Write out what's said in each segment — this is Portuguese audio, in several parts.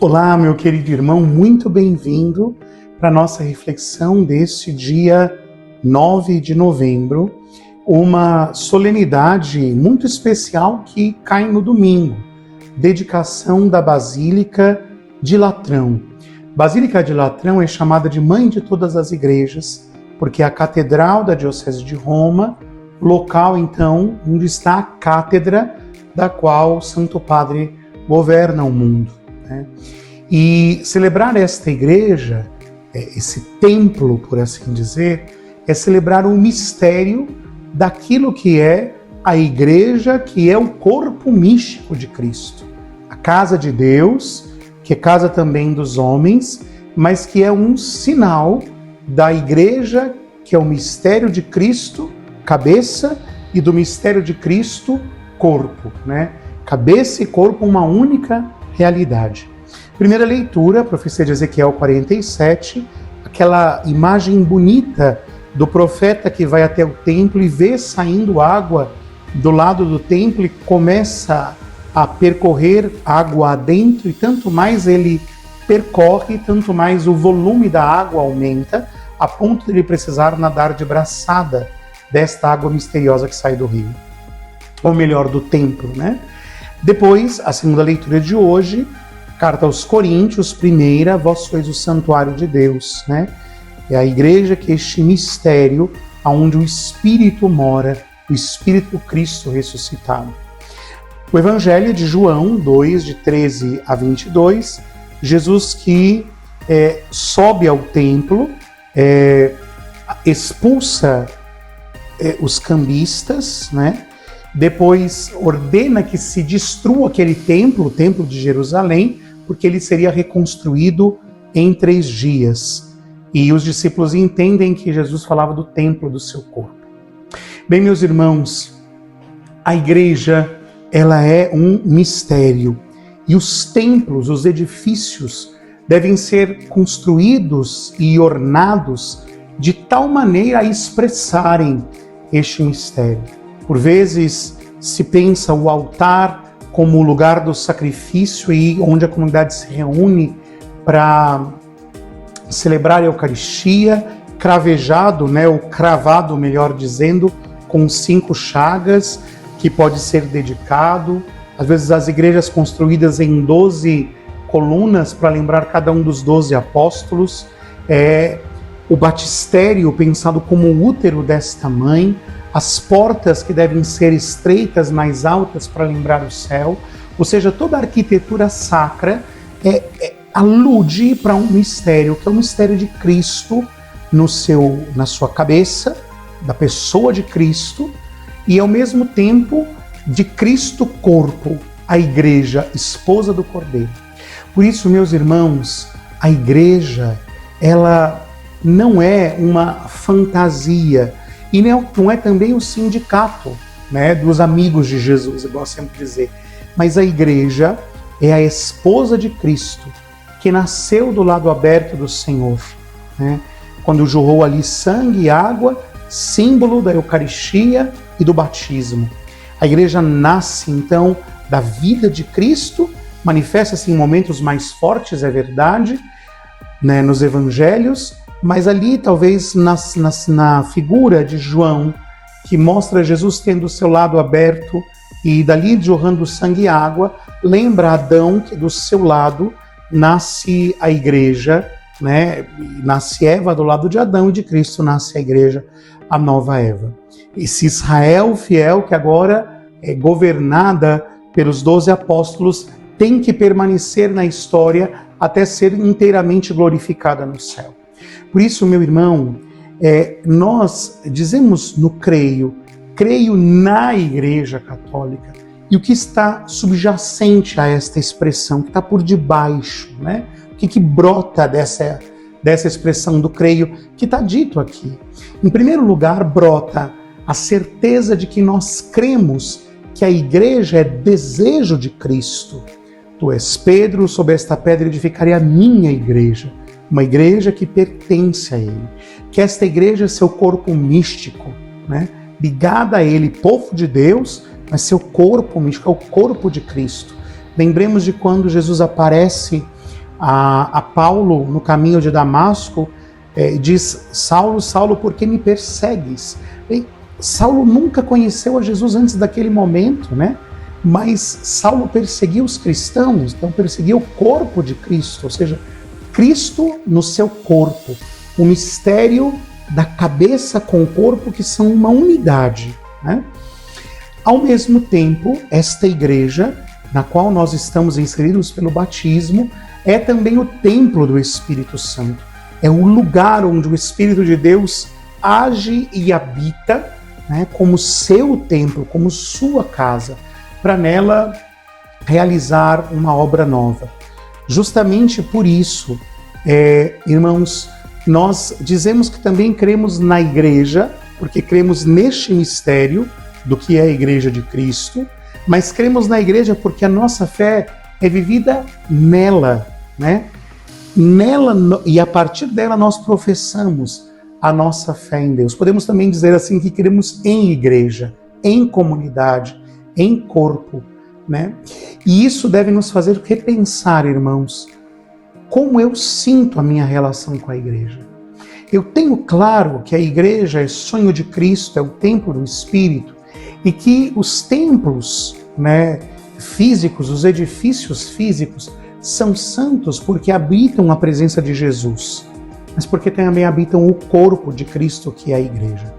Olá, meu querido irmão, muito bem-vindo para a nossa reflexão deste dia 9 de novembro, uma solenidade muito especial que cai no domingo, dedicação da Basílica de Latrão. Basílica de Latrão é chamada de Mãe de todas as igrejas, porque é a Catedral da Diocese de Roma, local então onde está a cátedra da qual o Santo Padre governa o mundo. E celebrar esta igreja, esse templo, por assim dizer, é celebrar o mistério daquilo que é a igreja, que é o corpo místico de Cristo. A casa de Deus, que é casa também dos homens, mas que é um sinal da igreja, que é o mistério de Cristo, cabeça, e do mistério de Cristo, corpo, né? Cabeça e corpo, uma única realidade. Primeira leitura, profecia de Ezequiel 47, aquela imagem bonita do profeta que vai até o templo e vê saindo água do lado do templo e começa a percorrer água adentro, e tanto mais ele percorre, tanto mais o volume da água aumenta, a ponto de ele precisar nadar de braçada desta água misteriosa que sai do rio. Ou melhor, do templo, né? Depois, a segunda leitura de hoje, Carta aos Coríntios, primeira, vós sois o santuário de Deus, né? É a igreja que é este mistério onde o Espírito mora, o Espírito do Cristo ressuscitado. O Evangelho de João 2, de 13 a 22, Jesus que sobe ao templo, expulsa os cambistas, né? Depois ordena que se destrua aquele templo, o templo de Jerusalém, porque ele seria reconstruído em 3 dias. E os discípulos entendem que Jesus falava do templo do seu corpo. Bem, meus irmãos, a igreja, ela é um mistério. E os templos, os edifícios, devem ser construídos e ornados de tal maneira a expressarem este mistério. Por vezes se pensa o altar como o lugar do sacrifício e onde a comunidade se reúne para celebrar a Eucaristia, cravejado, né, ou cravado, melhor dizendo, com 5 chagas, que pode ser dedicado. Às vezes as igrejas construídas em 12 colunas para lembrar cada um dos 12 apóstolos, o batistério pensado como o útero desta mãe, as portas que devem ser estreitas, mais altas, para lembrar o céu. Ou seja, toda a arquitetura sacra alude para um mistério, que é o mistério de Cristo na sua cabeça, da pessoa de Cristo, e ao mesmo tempo de Cristo corpo, a igreja, esposa do Cordeiro. Por isso, meus irmãos, a igreja, ela não é uma fantasia, e não é também o sindicato, né, dos amigos de Jesus, eu gosto sempre de dizer. Mas a igreja é a esposa de Cristo, que nasceu do lado aberto do Senhor, né, quando jorrou ali sangue e água, símbolo da Eucaristia e do batismo. A igreja nasce, então, da vida de Cristo, manifesta-se em momentos mais fortes, é verdade, né, nos evangelhos, mas ali talvez na figura de João, que mostra Jesus tendo o seu lado aberto e dali jorrando sangue e água, lembra Adão que do seu lado nasce a igreja, né? Nasce Eva do lado de Adão, e de Cristo nasce a igreja, a nova Eva. Esse Israel fiel que agora é governada pelos 12 apóstolos tem que permanecer na história até ser inteiramente glorificada no céu. Por isso, meu irmão, nós dizemos no creio na Igreja Católica, e o que está subjacente a esta expressão, que está por debaixo, né? O que brota dessa expressão do creio que está dito aqui? Em primeiro lugar, brota a certeza de que nós cremos que a Igreja é desejo de Cristo. Tu és Pedro, sobre esta pedra edificarei a minha igreja, uma igreja que pertence a Ele. Que esta igreja é seu corpo místico, né? Ligada a Ele, povo de Deus, mas seu corpo místico é o corpo de Cristo. Lembremos de quando Jesus aparece a Paulo no caminho de Damasco, diz: Saulo, Saulo, por que me persegues? E Saulo nunca conheceu a Jesus antes daquele momento, né? Mas Saulo perseguia os cristãos, então perseguia o corpo de Cristo, ou seja, Cristo no seu corpo, o mistério da cabeça com o corpo, que são uma unidade, né? Ao mesmo tempo, esta igreja, na qual nós estamos inseridos pelo batismo, é também o templo do Espírito Santo. É o lugar onde o Espírito de Deus age e habita, né, como seu templo, como sua casa, para nela realizar uma obra nova. Justamente por isso, irmãos, nós dizemos que também cremos na igreja, porque cremos neste mistério do que é a igreja de Cristo, mas cremos na igreja porque a nossa fé é vivida nela, né? Nela, e a partir dela nós professamos a nossa fé em Deus. Podemos também dizer assim que cremos em igreja, em comunidade, em corpo, né? E isso deve nos fazer repensar, irmãos, como eu sinto a minha relação com a igreja. Eu tenho claro que a igreja é sonho de Cristo, é o templo do Espírito, e que os templos, né, físicos, os edifícios físicos, são santos porque habitam a presença de Jesus, mas porque também habitam o corpo de Cristo, que é a igreja.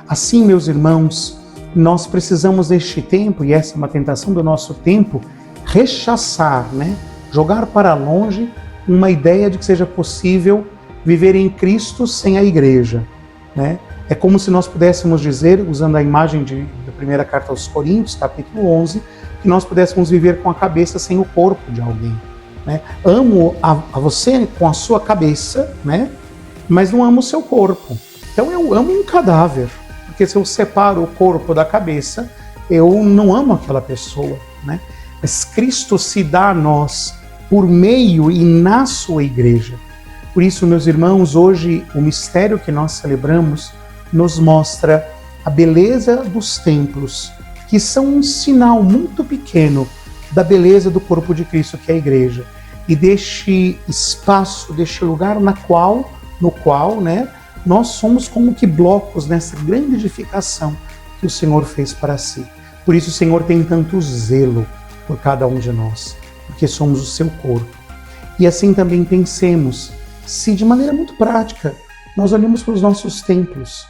Assim, meus irmãos, nós precisamos neste tempo, e essa é uma tentação do nosso tempo, rechaçar, né, jogar para longe uma ideia de que seja possível viver em Cristo sem a igreja, né? É como se nós pudéssemos dizer, usando a imagem da primeira carta aos Coríntios, capítulo 11, que nós pudéssemos viver com a cabeça sem o corpo de alguém, né? Amo a você com a sua cabeça, né? Mas não amo o seu corpo. Então eu amo um cadáver, porque se eu separo o corpo da cabeça, eu não amo aquela pessoa, né? Mas Cristo se dá a nós por meio e na sua igreja. Por isso, meus irmãos, hoje o mistério que nós celebramos nos mostra a beleza dos templos, que são um sinal muito pequeno da beleza do corpo de Cristo, que é a igreja, e deste espaço, deste lugar no qual, né, nós somos como que blocos nessa grande edificação que o Senhor fez para si. Por isso o Senhor tem tanto zelo por cada um de nós, porque somos o seu corpo. E assim também pensemos, se de maneira muito prática nós olhamos para os nossos templos,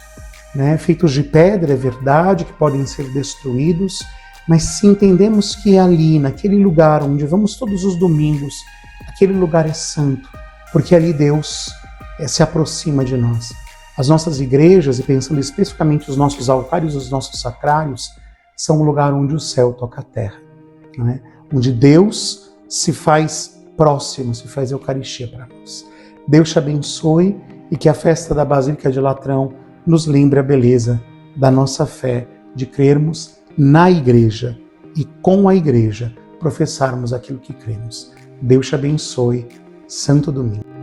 né, feitos de pedra, é verdade, que podem ser destruídos, mas se entendemos que ali, naquele lugar onde vamos todos os domingos, aquele lugar é santo, porque ali Deus se aproxima de nós. As nossas igrejas, e pensando especificamente os nossos altares, os nossos sacrários, são um lugar onde o céu toca a terra, né? Onde Deus se faz próximo, se faz Eucaristia para nós. Deus te abençoe e que a festa da Basílica de Latrão nos lembre a beleza da nossa fé, de crermos na igreja e com a igreja professarmos aquilo que cremos. Deus te abençoe. Santo Domingo.